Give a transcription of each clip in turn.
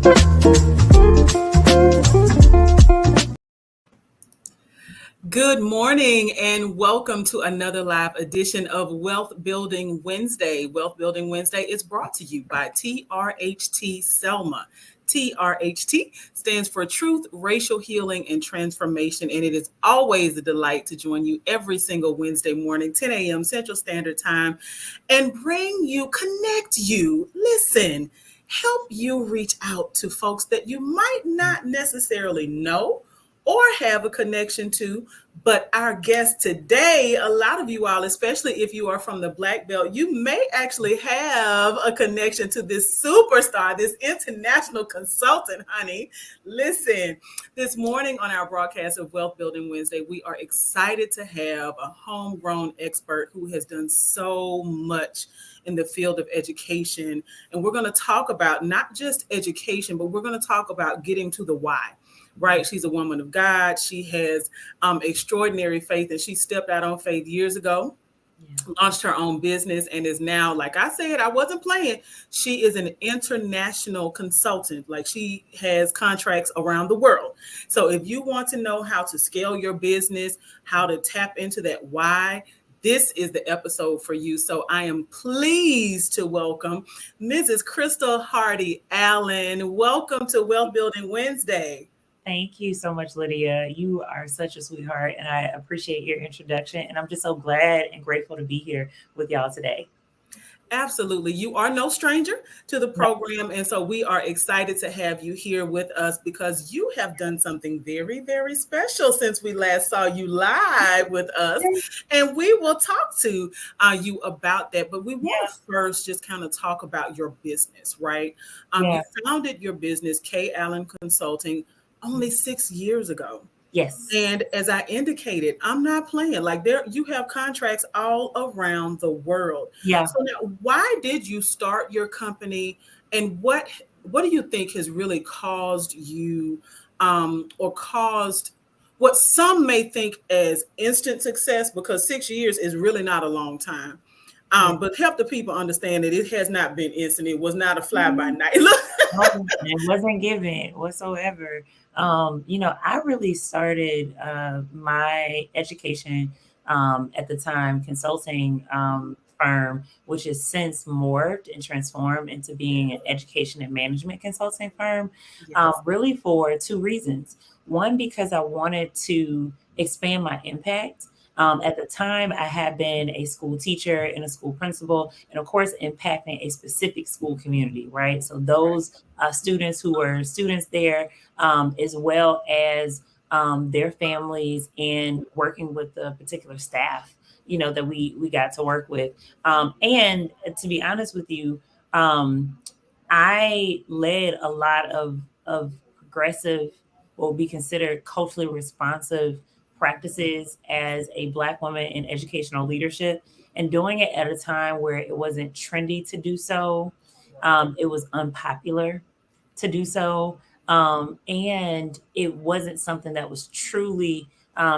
Good morning and welcome to another live edition of Wealth Building Wednesday. Wealth Building Wednesday is brought to you by TRHT Selma. TRHT stands for Truth, Racial Healing, and Transformation, and it is always a delight to join you every single Wednesday morning, 10 a.m. Central Standard Time, and connect you, listen, help you reach out to folks that you might not necessarily know or have a connection to. But our guest today, a lot of you all, especially if you are from the Black Belt, you may actually have a connection to this superstar, this international consultant, honey. Listen, this morning on our broadcast of Wealth Building Wednesday, we are excited to have a homegrown expert who has done so much in the field of education. And we're going to talk about not just education, but we're going to talk about getting to the why. Right. She's a woman of God. She has extraordinary faith, and she stepped out on faith years ago, launched her own business, and is now, like I said, I wasn't playing. She is an international consultant. Like, she has contracts around the world. So if you want to know how to scale your business, how to tap into that why, this is the episode for you. So I am pleased to welcome Mrs. Krystal Hardy Allen. Welcome to Wealth Building Wednesday. Thank you so much, Lydia. You are such a sweetheart, and I appreciate your introduction. And I'm just so glad and grateful to be here with y'all today. Absolutely. You are no stranger to the program. And so we are excited to have you here with us because you have done something very, very special since we last saw you live with us. And we will talk to you about that. But we want to first just kind of talk about your business, right? You founded your business, K. Allen Consulting, only 6 years ago. Yes. And as I indicated, I'm not playing. Like, you have contracts all around the world. Yeah. So now, why did you start your company, and what do you think has really caused you or caused what some may think as instant success, because 6 years is really not a long time. But help the people understand that it has not been instant. It was not a fly by night. It wasn't given whatsoever. I really started my education at the time consulting firm, which has since morphed and transformed into being an education and management consulting firm, really for two reasons. One, because I wanted to expand my impact. At the time, I had been a school teacher and a school principal, and of course, impacting a specific school community, right? So those students who were students there, as well as their families, and working with the particular staff, that we got to work with. And to be honest with you, I led a lot of progressive, what would be considered culturally responsive practices as a Black woman in educational leadership, and doing it at a time where it wasn't trendy to do so. It was unpopular to do so. And it wasn't something that was truly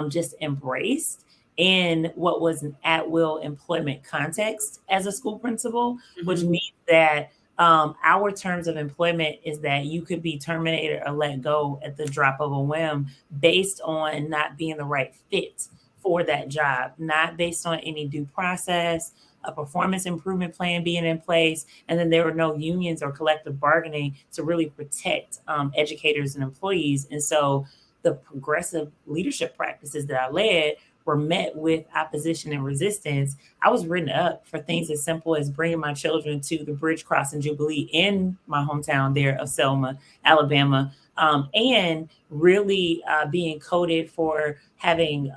just embraced in what was an at-will employment context as a school principal, which means that our terms of employment is that you could be terminated or let go at the drop of a whim based on not being the right fit for that job, not based on any due process, a performance improvement plan being in place. And then there were no unions or collective bargaining to really protect educators and employees. And so the progressive leadership practices that I led were met with opposition and resistance. I was written up for things as simple as bringing my children to the Bridge Crossing Jubilee in my hometown there of Selma, Alabama, and really being coded for having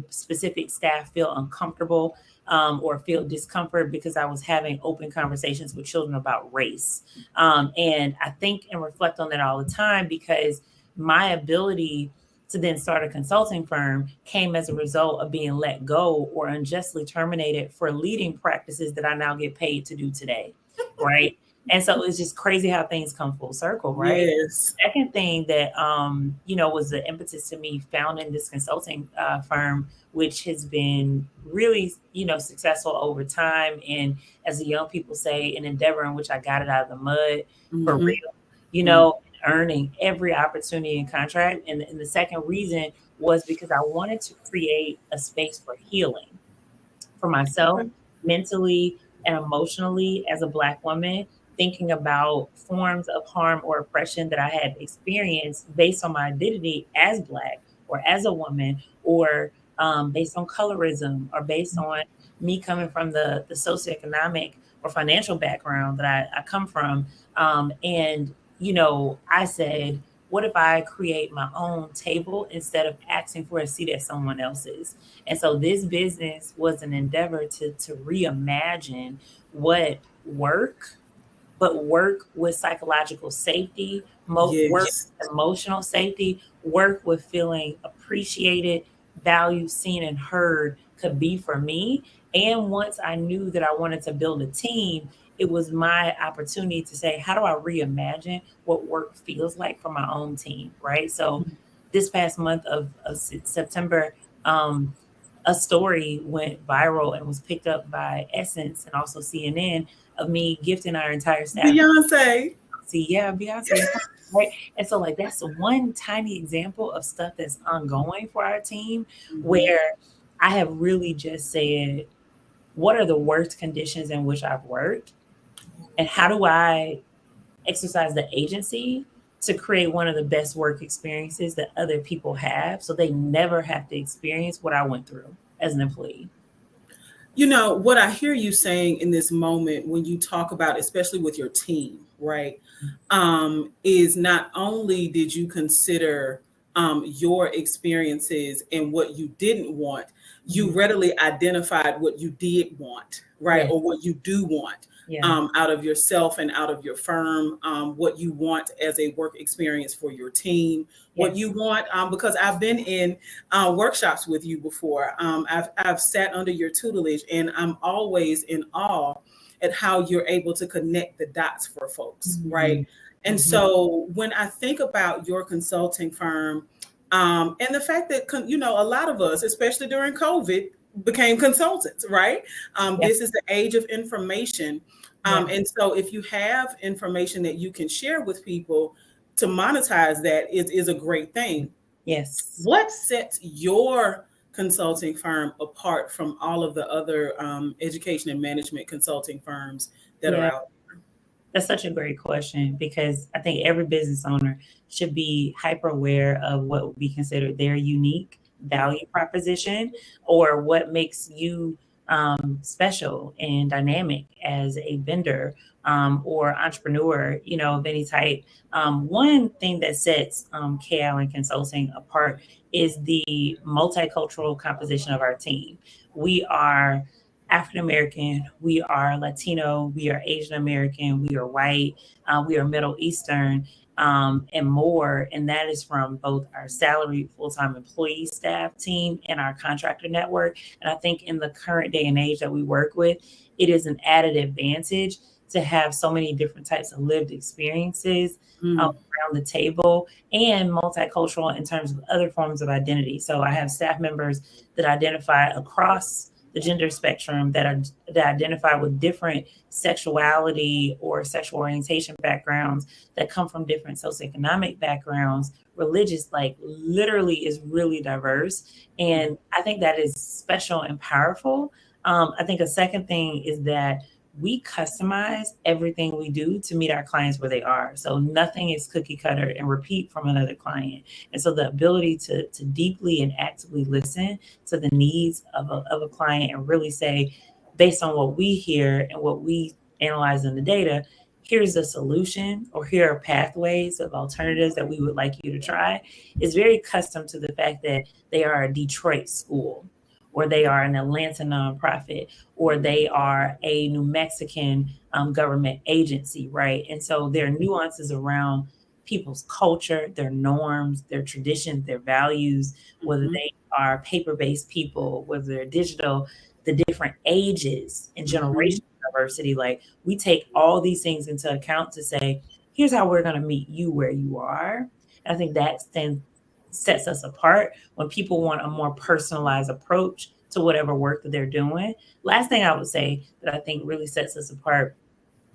specific staff feel uncomfortable or feel discomfort because I was having open conversations with children about race. And I think and reflect on that all the time, because my ability to then start a consulting firm came as a result of being let go or unjustly terminated for leading practices that I now get paid to do today, right? And so it's just crazy how things come full circle, right? Yes. The second thing that, was the impetus to me founding this consulting firm, which has been really, successful over time. And as the young people say, an endeavor in which I got it out of the mud for real. earning every opportunity and contract. And the second reason was because I wanted to create a space for healing for myself, Okay. mentally and emotionally, as a Black woman, thinking about forms of harm or oppression that I had experienced based on my identity as Black or as a woman, or based on colorism, or based on me coming from the socioeconomic or financial background that I come from. And, I said, what if I create my own table instead of asking for a seat at someone else's? And so this business was an endeavor to reimagine what work, but work with psychological safety, work Yes. with emotional safety, work with feeling appreciated, valued, seen, and heard could be for me. And once I knew that I wanted to build a team, it was my opportunity to say, how do I reimagine what work feels like for my own team? Right. So this past month of September, a story went viral and was picked up by Essence and also CNN of me gifting our entire staff. Beyonce. See, yeah, Beyonce, right? And so, like, that's one tiny example of stuff that's ongoing for our team, Mhm. where I have really just said, what are the worst conditions in which I've worked? And how do I exercise the agency to create one of the best work experiences that other people have, so they never have to experience what I went through as an employee? What I hear you saying in this moment when you talk about, especially with your team, right, is not only did you consider your experiences and what you didn't want, you Mhm. readily identified what you did want, right, Yes. or what you do want Yeah. out of yourself and out of your firm, what you want as a work experience for your team, what Yes. you want, because I've been in workshops with you before. I've sat under your tutelage, and I'm always in awe at how you're able to connect the dots for folks, right? Mhm. And Mhm. so when I think about your consulting firm, and the fact that a lot of us, especially during COVID, became consultants, right? Yeah. This is the age of information, Yeah. and so if you have information that you can share with people to monetize that is a great thing. Yes. What sets your consulting firm apart from all of the other education and management consulting firms that are Yeah. out? That's such a great question, because I think every business owner should be hyper aware of what would be considered their unique Yeah. value proposition, or what makes you special and dynamic as a vendor, or entrepreneur, of any type. One thing that sets K Allen Consulting apart is the multicultural composition of our team. We are African American, we are Latino, we are Asian American, we are white, we are Middle Eastern, and more. And that is from both our salaried full time employee staff team and our contractor network. And I think in the current day and age that we work with, it is an added advantage to have so many different types of lived experiences Mm. around the table, and multicultural in terms of other forms of identity. So I have staff members that identify across the gender spectrum, that identify with different sexuality or sexual orientation backgrounds, that come from different socioeconomic backgrounds, religious, like literally is really diverse. And I think that is special and powerful. I think a second thing is that we customize everything we do to meet our clients where they are. So nothing is cookie cutter and repeat from another client. And so the ability to deeply and actively listen to the needs of a client, and really say, based on what we hear and what we analyze in the data, here's the solution, or here are pathways of alternatives that we would like you to try, is very custom to the fact that they are a Detroit school, or they are an Atlanta nonprofit, or they are a New Mexican government agency, right? And so there are nuances around people's culture, their norms, their traditions, their values, whether Mhm. they are paper-based people, whether they're digital, the different ages and Mhm. generational diversity. Like, we take all these things into account to say, here's how we're going to meet you where you are. And I think that then sets us apart when people want a more personalized approach to whatever work that they're doing. Last thing I would say that I think really sets us apart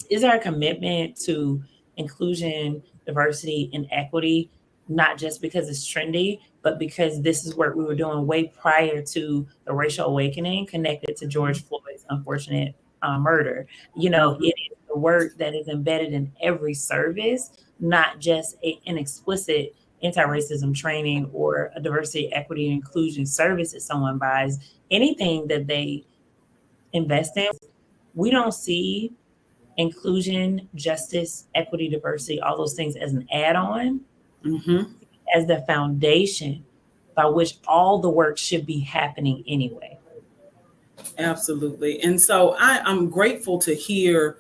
is our commitment to inclusion, diversity and equity, not just because it's trendy, but because this is work we were doing way prior to the racial awakening connected to George Floyd's unfortunate murder. You know, Mhm. it is the work that is embedded in every service, not just an explicit anti-racism training or a diversity, equity, and inclusion service that someone buys. Anything that they invest in, we don't see inclusion, justice, equity, diversity, all those things as an add-on, Mhm. as the foundation by which all the work should be happening anyway. Absolutely. And so I'm grateful to hear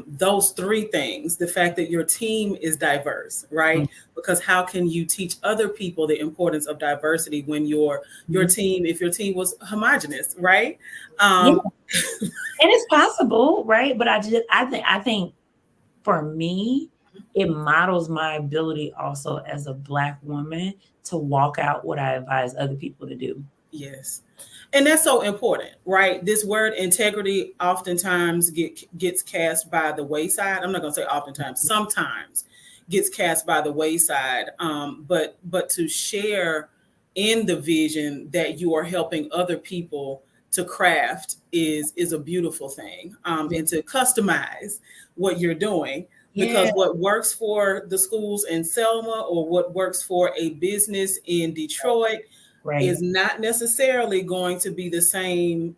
those three things: the fact that your team is diverse, right? Because how can you teach other people the importance of diversity when your Mhm. team, if your team was homogenous, right? Yeah, Um, and it's possible, right? But I think for me, it models my ability also as a Black woman to walk out what I advise other people to do. yes. And that's so important, right? This word integrity oftentimes gets cast by the wayside. I'm not going to say oftentimes, sometimes gets cast by the wayside. But to share in the vision that you are helping other people to craft is a beautiful thing. And to customize what you're doing, Yeah, because what works for the schools in Selma or what works for a business in Detroit right. is not necessarily going to be the same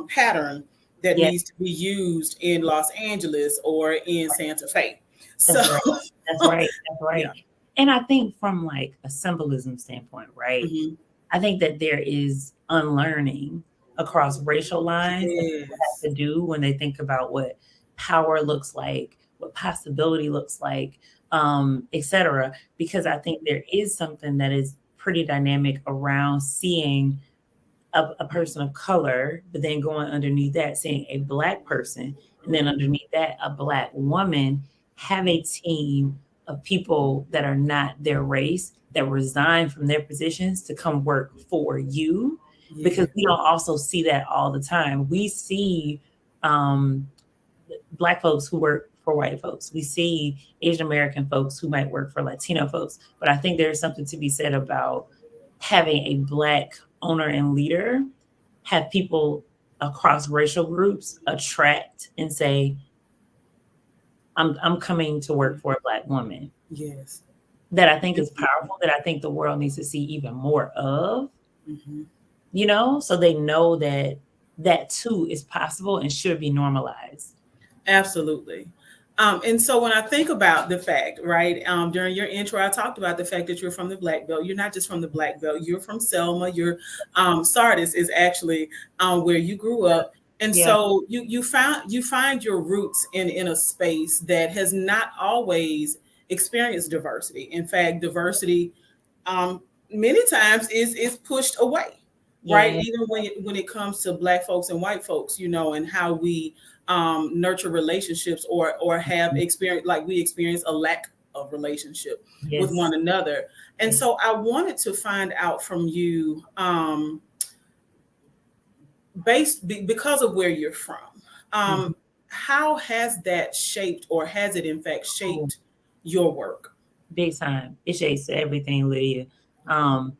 pattern that Yeah, needs to be used in Los Angeles or in Santa Fe. So, that's right. That's right. That's right. yeah. And I think from like a symbolism standpoint, right? Mhm. I think that there is unlearning across racial lines that people Yes. have to do when they think about what power looks like, what possibility looks like, etc. Because I think there is something that is pretty dynamic around seeing a person of color, but then going underneath that, seeing a Black person, and then underneath that, a Black woman have a team of people that are not their race that resign from their positions to come work for you. Because Yeah. we don't also see that all the time. We see um, Black folks who work for white folks. We see Asian American folks who might work for Latino folks. But I think there's something to be said about having a Black owner and leader have people across racial groups attract and say, I'm coming to work for a Black woman. Yes. That I think is powerful, that I think the world needs to see even more of, Mhm. so they know that that too is possible and should be normalized. Absolutely. And so when I think about the fact, right, during your intro, I talked about the fact that you're from the Black Belt. You're not just from the Black Belt, you're from Selma. You're Sardis is actually where you grew up. And Yeah. so you find your roots in a space that has not always experienced diversity. In fact, diversity many times is pushed away, right? Yeah. Even when it comes to Black folks and white folks, and how we nurture relationships or have experience, like we experience a lack of relationship with Yes. one another. And Yes. so I wanted to find out from you, because of where you're from, Mhm. how has that shaped, or has it in fact Oh, shaped your work? big time. It shapes everything, Lydia. Um,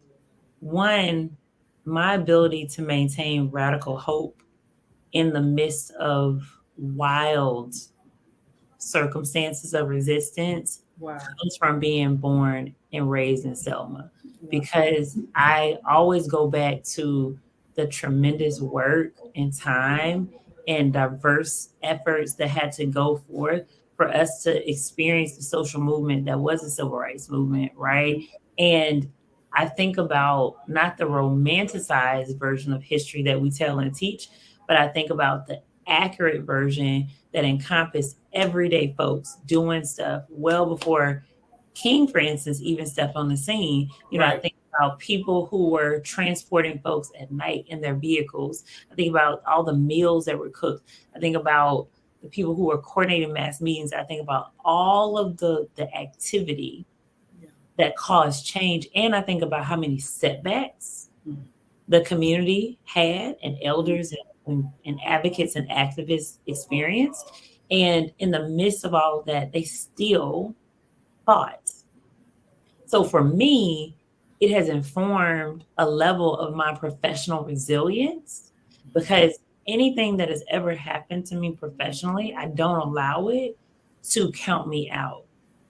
One, my ability to maintain radical hope in the midst of wild circumstances of resistance Wow. comes from being born and raised in Selma, Wow. because I always go back to the tremendous work and time and diverse efforts that had to go forth for us to experience the social movement that was the civil rights movement, right? Mhm. And I think about not the romanticized version of history that we tell and teach, but I think about the accurate version that encompass everyday folks doing stuff well before King, for instance, even stepped on the scene. I Right. think about people who were transporting folks at night in their vehicles. I think about all the meals that were cooked. I think about the people who were coordinating mass meetings. I think about all of the activity Yeah. that caused change. And I think about how many setbacks Mhm. the community had, and elders and advocates and activists experienced. And in the midst of all of that, they still thoughts. So for me, it has informed a level of my professional resilience because anything that has ever happened to me professionally, I don't allow it to count me out.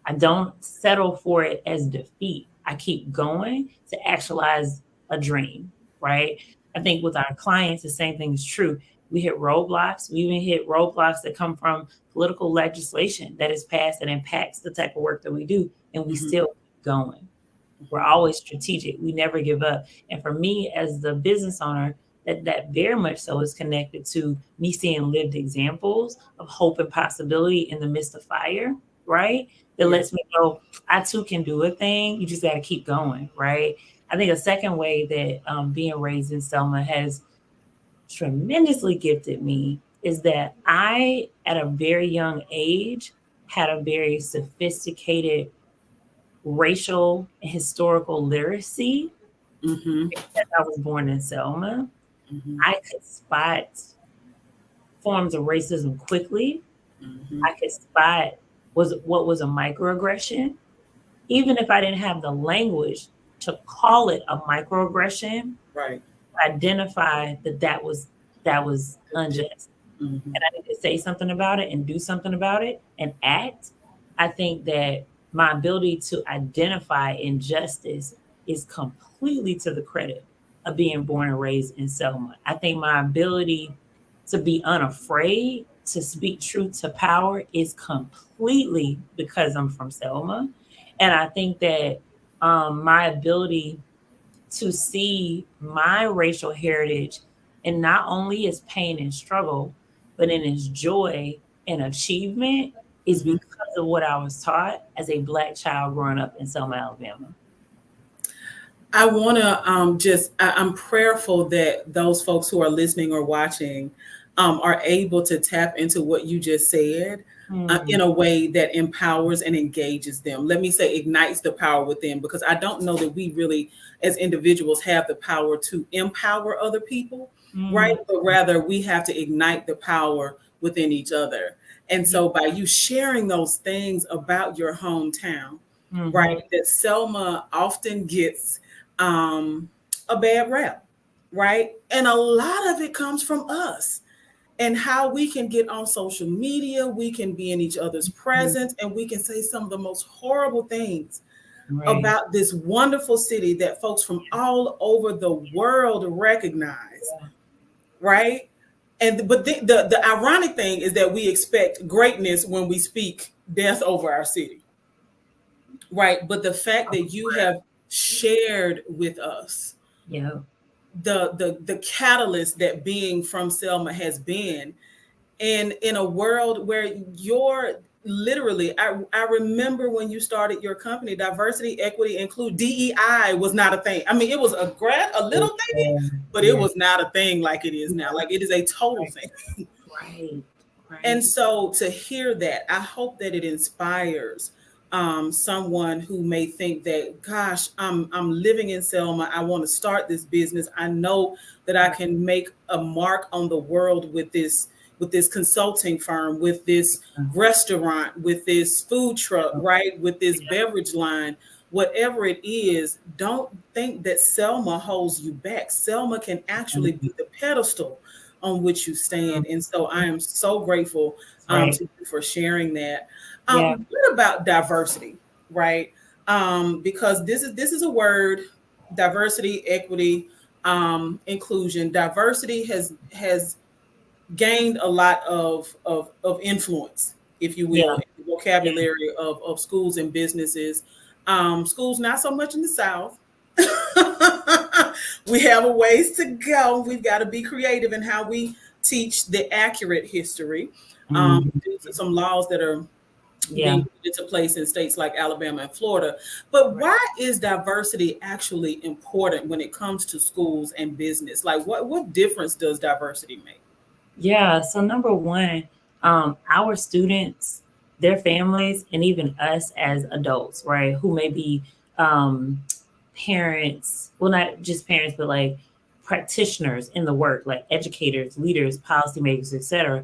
I don't settle for it as defeat. I keep going to actualize a dream, right? I think with our clients, the same thing is true. We hit roadblocks. We even hit roadblocks that come from political legislation that is passed that impacts the type of work that we do, and we Mhm. still keep going. We're always strategic. We never give up. And for me, as the business owner, that very much so is connected to me seeing lived examples of hope and possibility in the midst of fire, right? That Yeah. lets me know I too can do a thing. You just got to keep going, right? I think a second way that being raised in Selma has tremendously gifted me is that I, at a very young age, had a very sophisticated racial and historical literacy Mm-hmm. because I was born in Selma. Mm-hmm. I could spot forms of racism quickly. Mm-hmm. I could spot what was a microaggression, even if I didn't have the language to call it a microaggression. Right. Identify that was unjust, Mm-hmm. and I need to say something about it and do something about it and act. I think that my ability to identify injustice is completely to the credit of being born and raised in Selma. I think my ability to be unafraid to speak truth to power is completely because I'm from Selma. And I think that my ability to see my racial heritage and not only as pain and struggle, but in its joy and achievement is Mm-hmm. because of what I was taught as a Black child growing up in Selma, Alabama. I want to I'm prayerful that those folks who are listening or watching are able to tap into what you just said Mm, in a way that empowers and engages them. Let me say ignites the power within, because I don't know that we really, as individuals, have the power to empower other people, right? mm, But rather we have to ignite the power within each other. And yeah, so by you sharing those things about your hometown, mhm, right, that Selma often gets um, a bad rap, right? And a lot of it comes from us and how we can get on social media, we can be in each other's mhm, presence, and we can say some of the most horrible things right. about this wonderful city that folks from all over the world recognize, Yeah, right? And but the ironic thing is that we expect greatness when we speak death over our city, right? But the fact that you have shared with us yeah, the catalyst that being from Selma has been, and in a world where you're literally, I remember when you started your company, diversity, equity, include DEI was not a thing. I mean, it was a yeah, little thing, but it yeah, was not a thing like it is yeah, now. Like it is a total right, thing. right, And right. so to hear that, I hope that it inspires someone who may think that, gosh, I'm living in Selma. I want to start this business. I know that I Right. can make a mark on the world with this consulting firm, with this restaurant, with this food truck, right, with this beverage line. Whatever it is, don't think that Selma holds you back. Selma can actually be the pedestal on which you stand. And so I am so grateful Right. to you for sharing that. Yeah. What about diversity, right? Because this is a word, diversity, equity, inclusion. Diversity has gained a lot of influence, if you will, Yeah. in the Yeah. vocabulary of schools and businesses. Schools, not so much in the South. We have a ways to go. We've got to be creative in how we teach the accurate history Mhm. due to some laws that are being Yeah. put into place in states like Alabama and Florida. But Right. why is diversity actually important when it comes to schools and business? Like, what difference does diversity make? Yeah. So number one, our students, their families, and even us as adults, right, who may be um, parents, well, not just parents, but like practitioners in the work, like educators, leaders, policymakers, etc.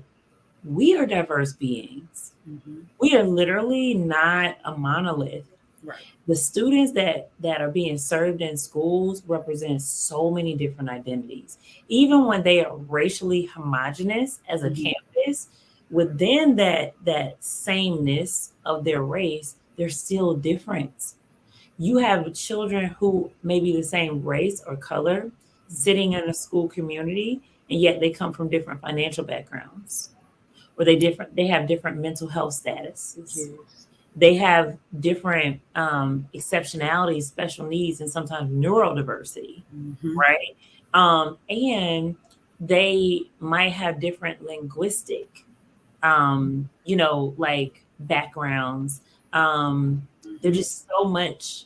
we are diverse beings. Mm-hmm. We are literally not a monolith. Right. The students that are being served in schools represent so many different identities. Even when they are racially homogenous as a Mm-hmm. campus, within that sameness of their race, there's still difference. You have children who may be the same race or color sitting in a school community, and yet they come from different financial backgrounds, or they have different mental health statuses. Yes. They have different exceptionalities, special needs, and sometimes neurodiversity, Mm-hmm. right? And they might have different linguistic, like backgrounds. There's Mm-hmm. just so much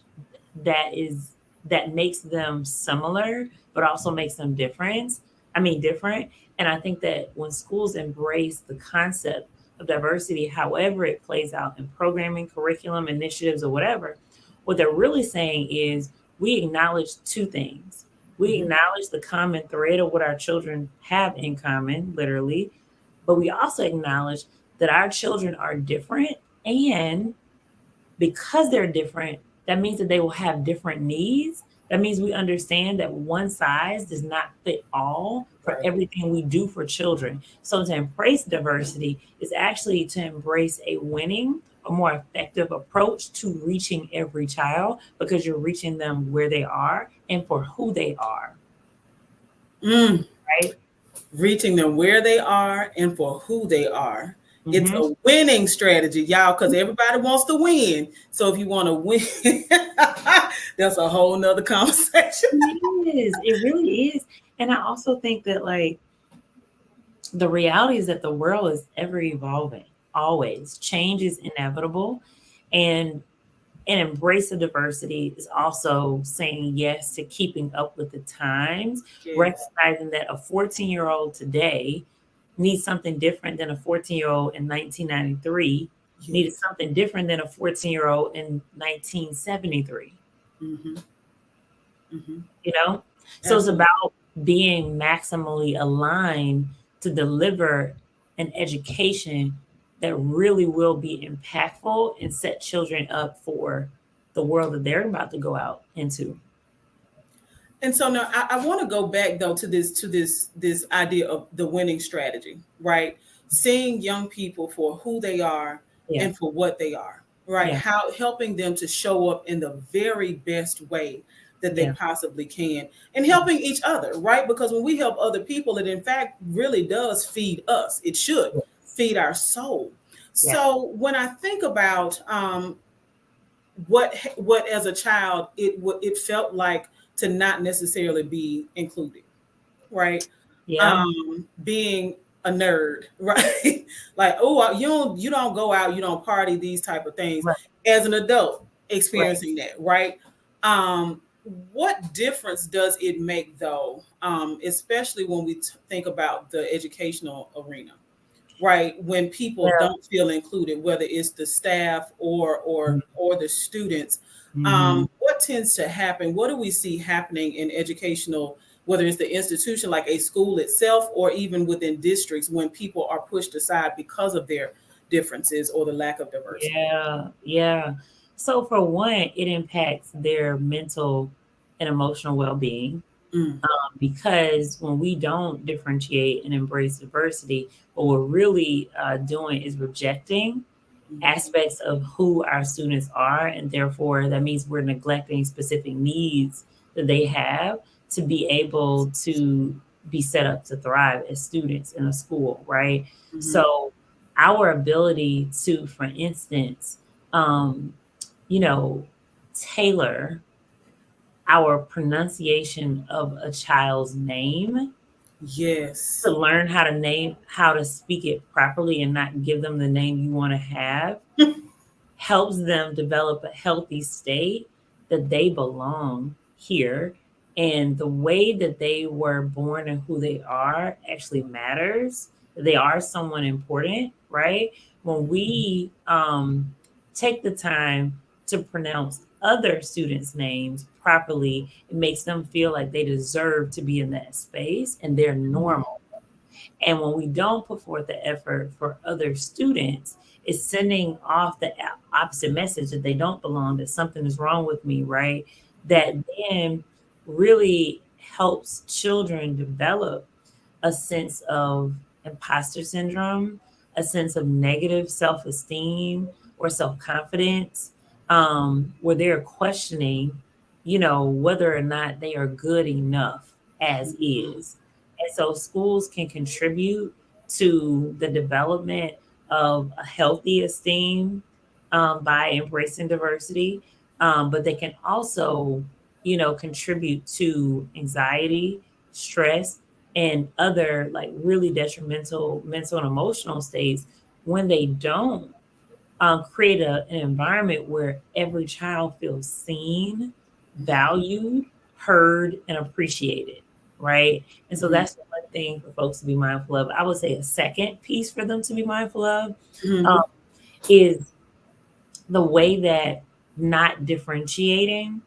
that is that makes them similar, but also makes them different. I mean, different. And I think that when schools embrace the concept of diversity, however it plays out in programming, curriculum, initiatives, or whatever, what they're really saying is we acknowledge two things. We Mm-hmm. acknowledge the common thread of what our children have in common, literally, but we also acknowledge that our children are different. And because they're different, that means that they will have different needs. That means we understand that one size does not fit all for Right. everything we do for children. So to embrace diversity is actually to embrace a winning, a more effective approach to reaching every child because you're reaching them where they are and for who they are, Mm. right? Reaching them where they are and for who they are. It's Mm-hmm. a winning strategy, y'all, because everybody wants to win. So if you want to win, that's a whole nother conversation. It is. It really is. And I also think that like the reality is that the world is ever evolving, always. Change is inevitable. And an embrace of diversity is also saying yes to keeping up with the times, Yes. recognizing that a 14-year-old today needs something different than a 14-year-old in 1993, needed Yes. something different than a 14-year-old in 1973. Mm-hmm. Mm-hmm. you know? So it's Absolutely. about being maximally aligned to deliver an education that really will be impactful and set children up for the world that they're about to go out into. And so now I want to go back though to this idea of the winning strategy, right? Seeing young people for who they are Yeah, and for what they are, right? yeah, How helping them to show up in the very best way that they yeah, possibly can and helping each other, right? Because when we help other people, it in fact really does feed us. It should yes, feed our soul. yeah, So when I think about what as a child it felt like to not necessarily be included, right? yeah, Being a nerd, right? Like, oh, you don't go out, you don't party, these type of things. right, As an adult right. experiencing that, right? Um, what difference does it make though, especially when we think about the educational arena? Right, when people Yeah. don't feel included, whether it's the staff or the students, Mm-hmm. what tends to happen? What do we see happening in educational, whether it's the institution like a school itself or even within districts, when people are pushed aside because of their differences or the lack of diversity? Yeah, yeah. So for one, it impacts their mental and emotional well-being. Mm, Because when we don't differentiate and embrace diversity, what we're really doing is rejecting mm, aspects of who our students are. And therefore, that means we're neglecting specific needs that they have to be able to be set up to thrive as students in a school, right? mhm. So, our ability to, for instance, um, you know, tailor our pronunciation of a child's name Yes. to learn how to speak it properly and not give them the name you want to have helps them develop a healthy state that they belong here. And the way that they were born and who they are actually matters. They are someone important, right? When we take the time to pronounce other students' names properly, it makes them feel like they deserve to be in that space and they're Mm, normal. And when we don't put forth the effort for other students, it's sending off the opposite message that they don't belong, that something is wrong with me, right? That then really helps children develop a sense of imposter syndrome, a sense of negative self esteem or self confidence, where they're questioning, whether or not they are good enough as is. And so schools can contribute to the development of a healthy esteem by embracing diversity, but they can also, contribute to anxiety, stress, and other like really detrimental mental and emotional states when they don't create an environment where every child feels seen, valued, heard, and appreciated, right? And so Mhm. that's the one thing for folks to be mindful of. I would say a second piece for them to be mindful of um, Mhm. is the way that not differentiating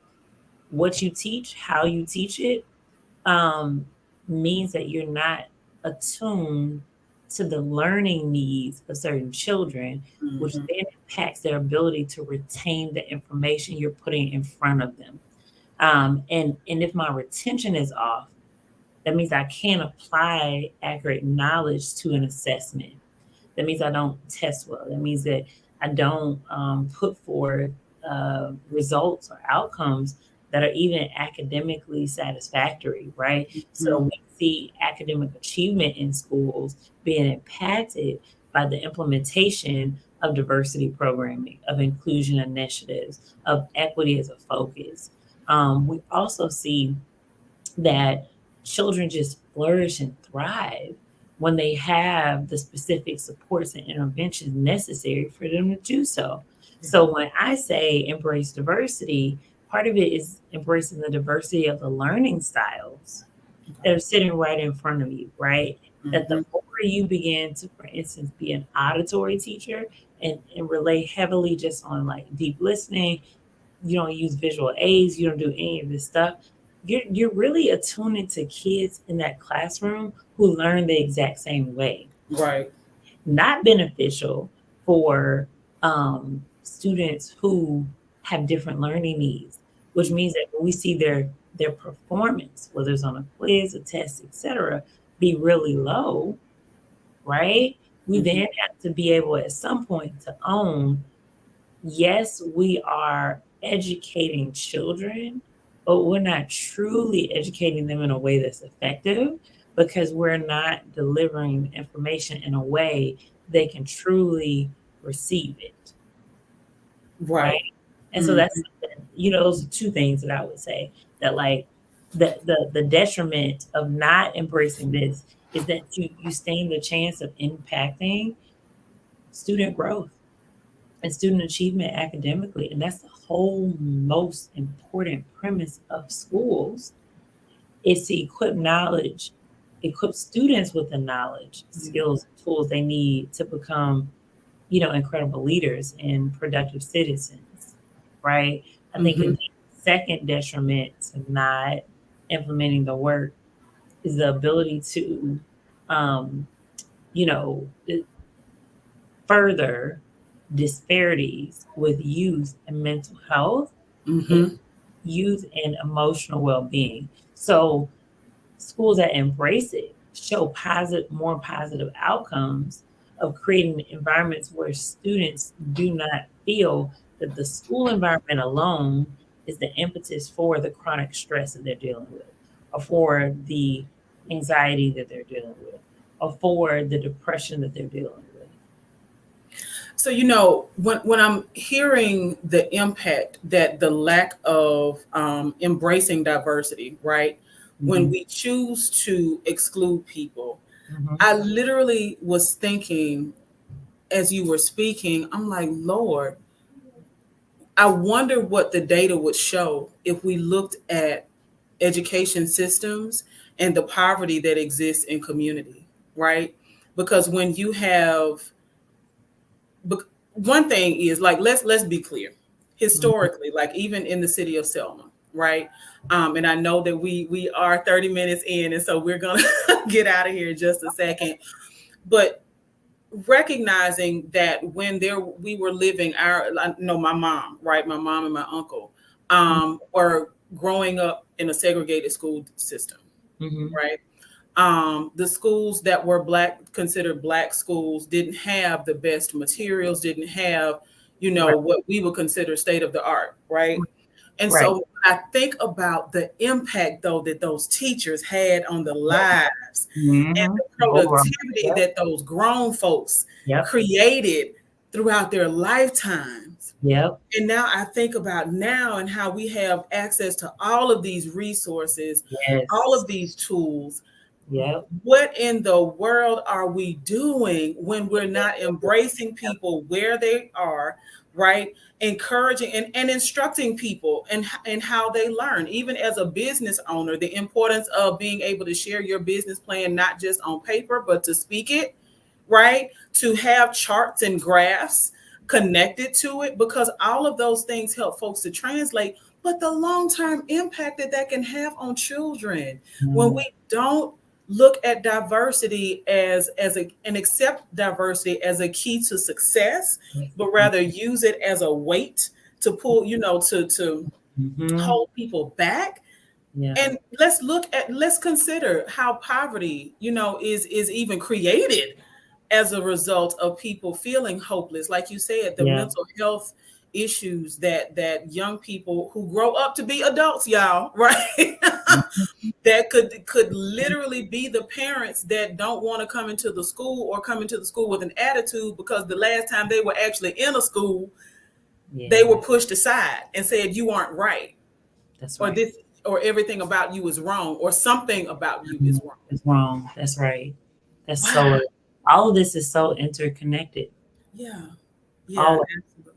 what you teach, how you teach it, um, means that you're not attuned to the learning needs of certain children, which Mhm. then impacts their ability to retain the information you're putting in front of them. And if my retention is off, that means I can't apply accurate knowledge to an assessment. That means I don't test well. That means that I don't put forward results or outcomes that are even academically satisfactory, right? So Mhm. we see academic achievement in schools being impacted by the implementation of diversity programming, of inclusion initiatives, of equity as a focus. We also see that children just flourish and thrive when they have the specific supports and interventions necessary for them to do so. So when I say embrace diversity, part of it is embracing the diversity of the learning styles that are sitting right in front of you, right? That the Mhm. more you begin to, for instance, be an auditory teacher and rely heavily just on like deep listening, you don't use visual aids, you don't do any of this stuff, you're really attuning to kids in that classroom who learn the exact same way. Right. Not beneficial for students who have different learning needs, which means that when we see their performance, whether it's on a quiz, a test, etc., be really low, right? We then Mhm. have to be able at some point to own, yes, we are educating children, but we're not truly educating them in a way that's effective because we're not delivering information in a way they can truly receive it, right? Right. And so that's Mhm. something, those are two things that I would say that like the detriment of not embracing this is that you stand the chance of impacting student growth and student achievement academically. And that's the whole most important premise of schools is to equip students with the knowledge, skills, tools they need to become, incredible leaders and productive citizens, right? I think a Mhm. second detriment to not implementing the work is the ability to, um, you know, further disparities with youth and mental health and Mhm. youth and emotional well-being. So schools that embrace it show more positive outcomes of creating environments where students do not feel that the school environment alone is the impetus for the chronic stress that they're dealing with, or for the anxiety that they're dealing with, or for the depression that they're dealing with. So, when I'm hearing the impact that the lack of embracing diversity, right? When Mhm. we choose to exclude people, Mhm. I literally was thinking as you were speaking, I'm like, Lord, I wonder what the data would show if we looked at education systems and the poverty that exists in community, right? Because when you have one thing is like let's be clear. Mhm. Historically, like even in the city of Selma, right? And I know that we are 30 minutes in, and so we're gonna get out of here in just a second. But recognizing that when there we were living our no my mom, right, my mom and my uncle were growing up in a segregated school system, Mm-hmm. right? The schools that were considered black schools, didn't have the best materials, didn't have, Right. what we would consider state of the art, right? And Right. so I think about the impact, though, that those teachers had on the Yep. lives and Mm-hmm. the Overall. productivity Yep. that those grown folks Yep. created throughout their lifetimes. Yep. And now I think about now and how we have access to all of these resources, all Yes. of these tools. Yep. What in the world are we doing when we're not embracing people where they are, right? Encouraging and instructing people and how they learn. Even as a business owner, the importance of being able to share your business plan, not just on paper, but to speak it, right? To have charts and graphs connected to it, because all of those things help folks to translate. But the long-term impact that can have on children when Mm. we don't look at diversity and accept diversity as a key to success, but rather use it as a weight to pull, to Mm-hmm. hold people back. Yeah. And let's consider how poverty, is even created as a result of people feeling hopeless. Like you said, the Yeah. mental health issues that young people who grow up to be adults, y'all, right? That could literally be the parents that don't want to come into the school, or come into the school with an attitude because the last time they were actually in a school, they Yeah. were pushed aside and said you aren't right, That's or right. this, or everything about you is wrong, or something about you is wrong. It's wrong. That's right. That's Wow. so. All of this is so interconnected. Yeah. Yeah, All. absolutely.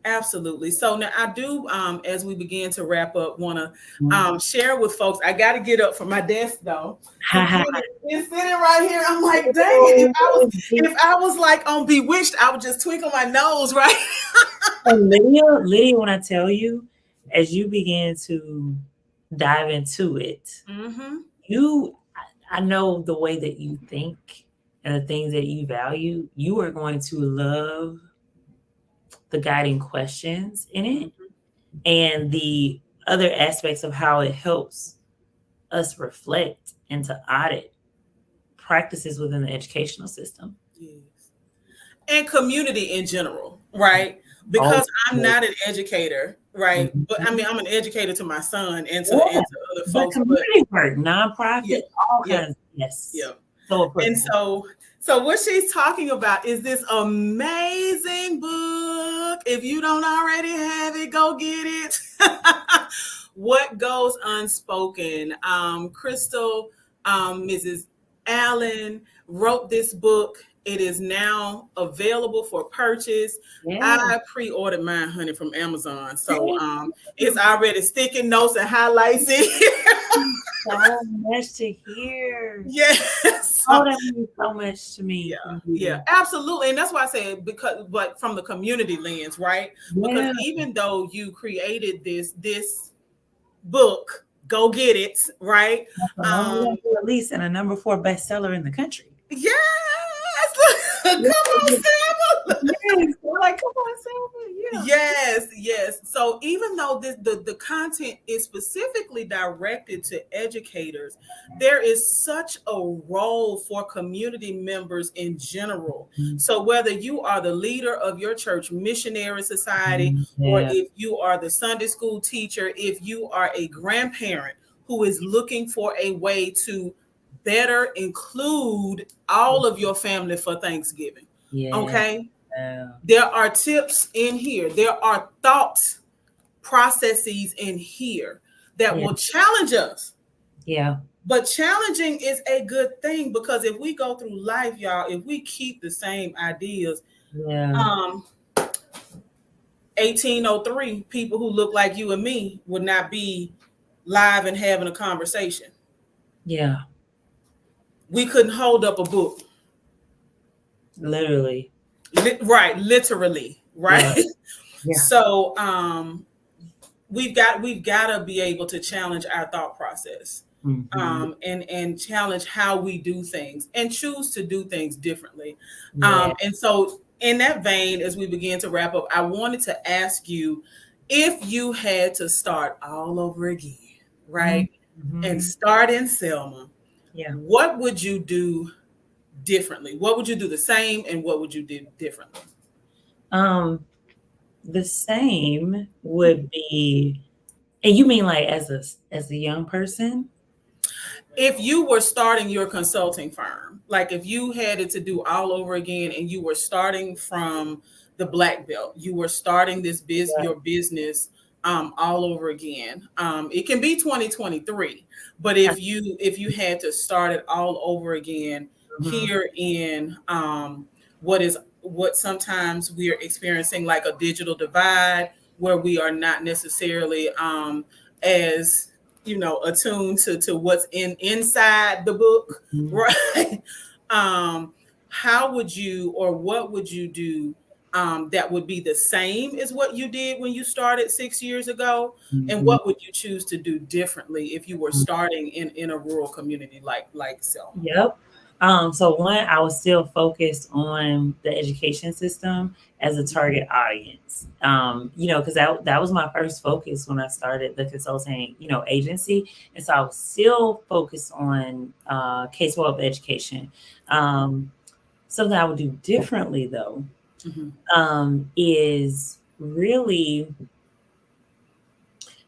Absolutely. So now I do, as we begin to wrap up, want to share with folks. I got to get up from my desk though. Computer is sitting right here. I'm like, dang it! If I was like on Bewitched, I would just twinkle my nose, right? And Lydia, when I tell you, as you begin to dive into it, Mm-hmm. I know the way that you think and the things that you value, you are going to love the guiding questions in it Mm-hmm. and the other aspects of how it helps us reflect and to audit practices within the educational system. Yes. And community in general, right? Oh, Because I'm not an educator, right? But I mhm. mean, I'm an educator to my son Yeah, and to other but folks. But community work, yeah, nonprofit, all yeah, kinds. Yes, yeah. so And applicable. so what she's talking about is this amazing book. If you don't already have it, go get it. What Goes Unspoken. Krystal, Mrs. Allen wrote this book. It is now available for purchase. Yeah, I pre-ordered mine, honey, from Amazon. So thank it's you. already sticking notes and highlights in here. So much to hear. Yes. Oh, that means so much to Yeah, me from yeah, you. absolutely. And that's why I say, because, but from the community lens, right? Because Yeah, even though you created this book, go get it, right? that's a Um, multi release and a number 4 bestseller in the country. yes, come Yes, on, Sam. we're like, come on, Selma. Yeah. Yes, yes. So even though the content is specifically directed to educators, there is such a role for community members in general. So whether you are the leader of your church missionary society, or Yeah. if you are the Sunday school teacher, if you are a grandparent who is looking for a way to better include all of your family for Thanksgiving. Yeah. Okay, there are tips in here. There are thought processes in here that Yeah. will challenge us. Yeah. But challenging is a good thing, because if we go through life, y'all, if we keep the same ideas, Yeah. um, 1803, people who look like you and me would not be live and having a conversation. Yeah. We couldn't hold up a book. Literally. Right, literally, Yeah. right? Yeah. So we've got to be able to challenge our thought process, Mm-hmm. and challenge how we do things and choose to do things differently. Yeah. And so, in that vein, as we begin to wrap up, I wanted to ask you, if you had to start all over again, right, and Mm-hmm. start in Selma, Yeah. what would you do differently? What would you do the same, and what would you do differently? Um, the same would be, and you mean like as a young person? If you were starting your consulting firm, like if you had it to do all over again and you were starting from the black belt, you were starting your business all over again. It can be 2023, but if you had to start it all over again Mm-hmm. here in what sometimes we are experiencing, like a digital divide, where we are not necessarily as attuned to what's inside the book, right? um how would you, or what would you do, that would be the same as what you did when you started 6 years ago, and Mm-hmm. what would you choose to do differently if you were starting in a rural community like Selma? Yep. So one, I was still focused on the education system as a target audience. Because that was my first focus when I started the consulting, agency. And so I was still focused on K-12 education. Something I would do differently though, Mhm. is really,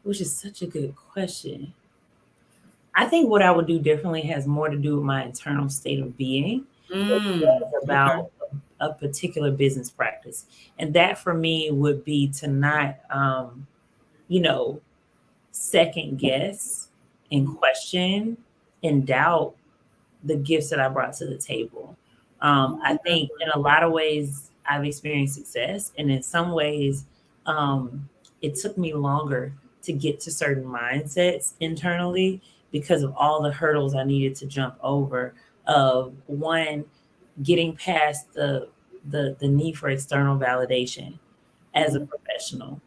which is such a good question. I think what I would do differently has more to do with my internal state of being than it does Okay. about a particular business practice. And that for me would be to not, you know, second guess and Mhm. question and doubt the gifts that I brought to the table. I think in a lot of ways I've experienced success, and in some ways, it took me longer to get to certain mindsets internally because of all the hurdles I needed to jump over. Of one, getting past the need for external validation as a Mhm. professional.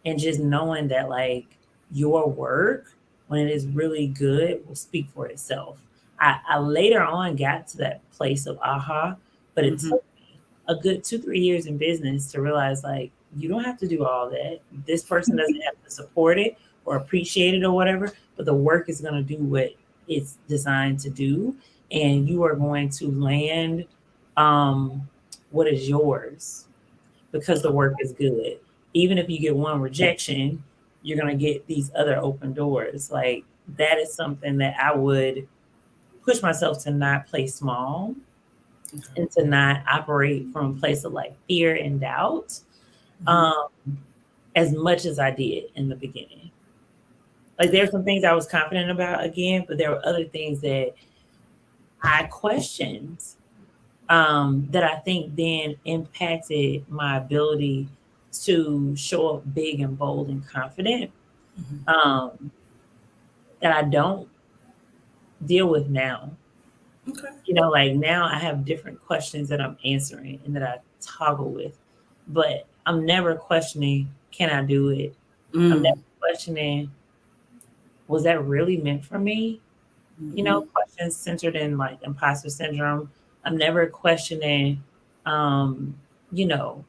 And just knowing that like your work, when it is really good, will speak for itself. I later on got to that place of aha, but it Mhm. took me a good 2, 3 years in business to realize like you don't have to do all that. This person doesn't have to support it or appreciate it or whatever, but the work is going to do what it's designed to do, and you are going to land um, what is yours because the work is good. Even if you get one rejection, you're going to get these other open doors. Like that is something that I would push myself to not play small Okay. and to not operate from a place of like fear and doubt, Mhm. um, as much as I did in the beginning. Like there are some things I was confident about again, but there were other things that I questioned, that I think then impacted my ability to show up big and bold and confident, Mhm. um, that I don't deal with now. Okay. Like now I have different questions that I'm answering and that I toggle with, but I'm never questioning, can I do it? I'm never Mm. questioning, was that really meant for me? Mhm. Questions centered in like imposter syndrome. I'm never questioning, um, you know,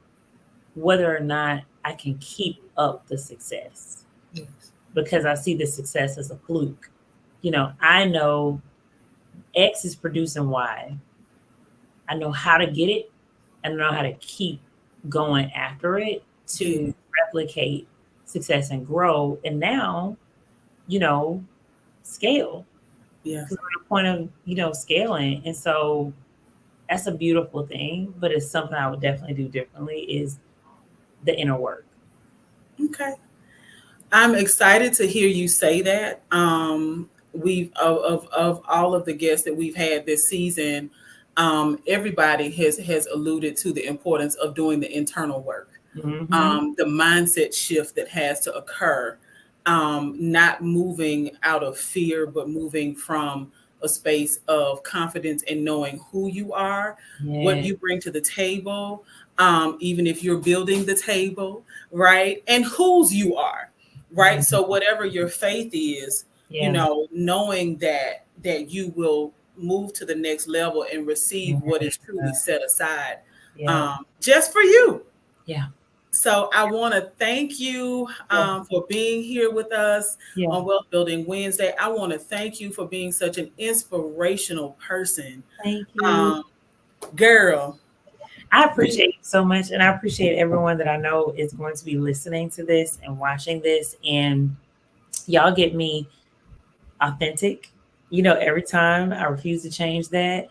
whether or not I can keep up the success Yes. because I see the success as a fluke. I know X is producing Y. I know how to get it and know how to keep going after it Yeah. to replicate success and grow. And now, you know, scale Yeah. because we're at a point of, scaling. And so that's a beautiful thing, but it's something I would definitely do differently is the inner work. Okay. I'm excited to hear you say that. We've of all of the guests that we've had this season, everybody has alluded to the importance of doing the internal work, Mm-hmm. the mindset shift that has to occur, not moving out of fear, but moving from a space of confidence and knowing who you are, what Yeah. you bring to the table, even if you're building the table, right? And whose you are, right? Mhm. So whatever your faith is, Yeah. knowing that you will move to the next level and receive what is truly Yeah. set aside, Yeah. just for you. Yeah. So I want to thank you Yeah. for being here with us Yeah. on Wealth Building Wednesday. I want to thank you for being such an inspirational person. Thank you. Um, Girl, I you, appreciate you so much. And I appreciate everyone that I know is going to be listening to this and watching this. And y'all get me authentic. Every time I refuse to change that.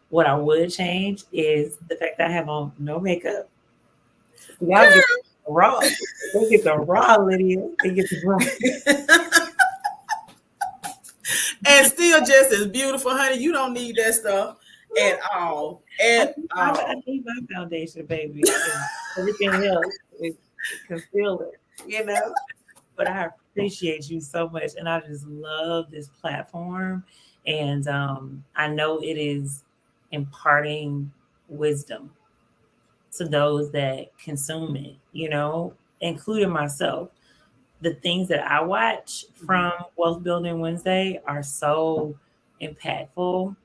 What I would change is the fact that I have on no makeup. Y'all get girl. the raw. They get the raw, Lydia. They get the raw. And still just as beautiful, honey. You don't need that stuff at all. At I all. need my foundation, baby, and everything else is concealer, you know. But I appreciate you so much, and I just love this platform, and I know it is imparting wisdom to those that consume it, including myself. The things that I watch from Wealth Building Wednesday are so impactful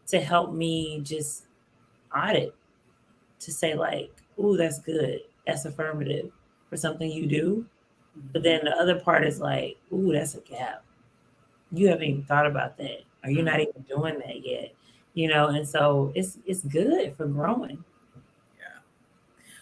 to help me just audit, to say like, "Ooh, that's good. That's affirmative for something you do." But then the other part is like, "Ooh, that's a gap. You haven't even thought about that, or you're not even doing that yet." And so it's good for growing.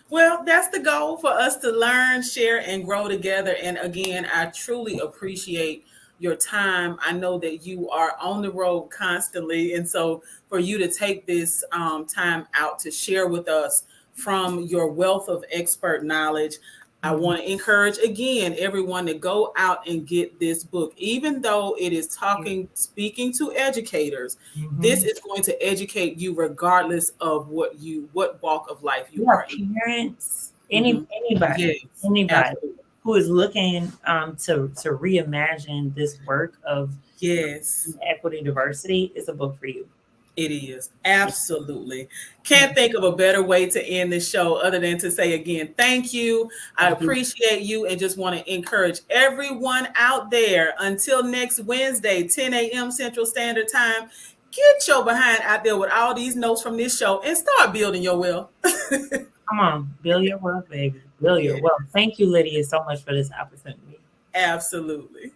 Well, that's the goal for us to learn, share, and grow together. And again, I truly appreciate your time. I know that you are on the road constantly. And so for you to take this time out to share with us from your wealth of expert knowledge, I Mhm. want to encourage again everyone to go out and get this book. Even though it is speaking to educators, this Mhm. is going to educate you regardless of what walk of life you Yeah, are in. parents, Mhm. anybody, Yes, anybody absolutely. who is looking to reimagine this work of Yes, equity and diversity is a book for you. it is. Absolutely. Can't think of a better way to end this show other than to say again, thank you. I Thank you. appreciate you and just want to encourage everyone out there until next Wednesday, 10 a.m. Central Standard Time. Get your behind out there with all these notes from this show and start building your will. Come on, build your wealth, baby. Build your Yeah, wealth. Thank you, Lydia, so much for this opportunity. absolutely.